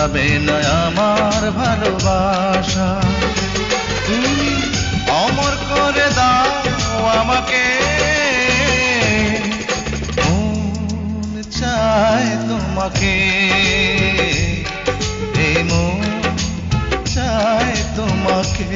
ফুরাবে না আমার ভালোবাসা। তুমি অমর করে দাও আমাকে, মন চায় তোমাকে, এই মন চায় তোমাকে।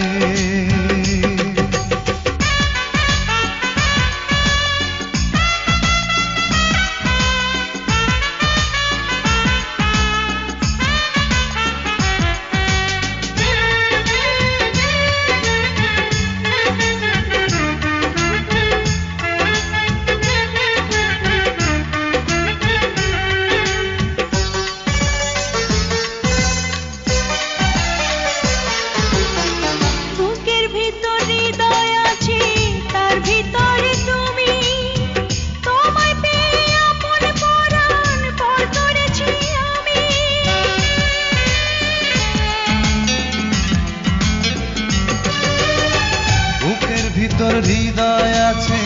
ভিতর হৃদয় আছে,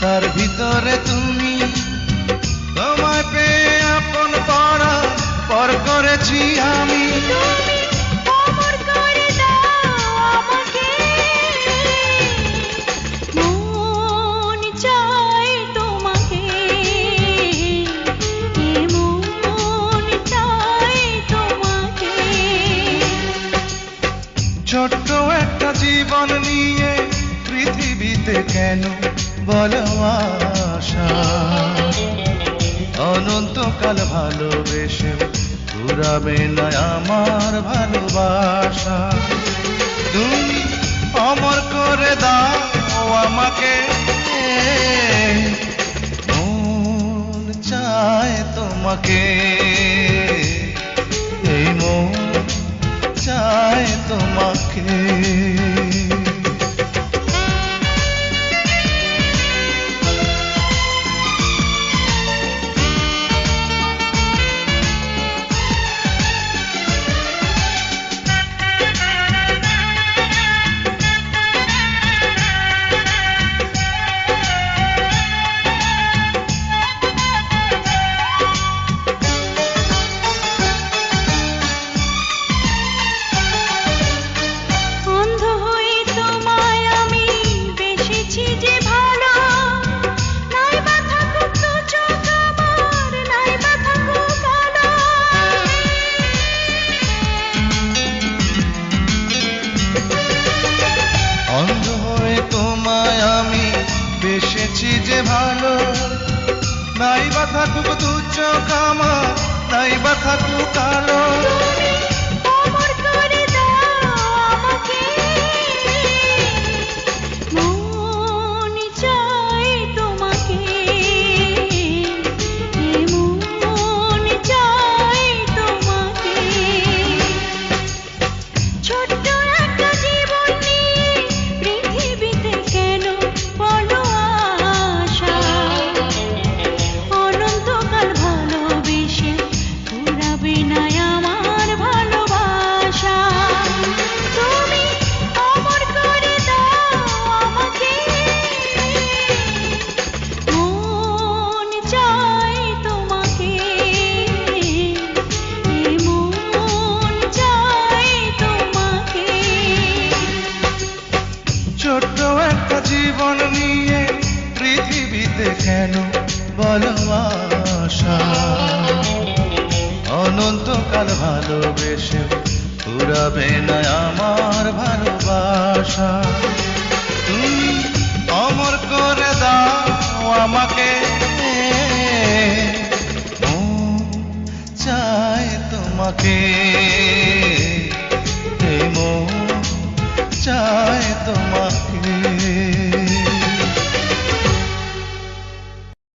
তার ভিতরে তুমি, তোমায় পেয়ে আপন পরাণ পর করেছি আমি। অমর করে দাও আমাকে, মন চায় তোমাকে, মন চায় তোমাকে। ছোট্ট একটা জীবন নিয়ে পৃথিবীতে কেন বলো আশা, অনন্তকাল ভালোবেসে ফুরাবে না আমার ভালোবাসা। তুমি অমর করে দাও আমাকে, মন চায় তোমাকে, এই মন চায় তোমাকে। বেসেছি যে ভালো, নাই বা থাকুক দু চোখ আমার, নাই বা থাকুক কালো। অমর করে দাও আমাকে, মন চায় তোমাকে, মন চায় তোমাকে। ছোট্ট একটা জীবন নিয়ে পৃথিবীতে কেন বলো আশা, অনন্তকাল ভালোবেসে ফুরাবে না আমার ভালোবাসা। তুমি অমর করে দাও আমাকে, মন চায় তোমাকে, মন চায় তোমাকে। ছোট্ট একটা জীবন নিয়ে পৃথিবীতে কেন বলো আশা, অনন্তকাল ভালোবেসে ফুরাবে না আমার ভালোবাসা। তুমি অমর করে দাও আমাকে, মন চায় তোমাকে।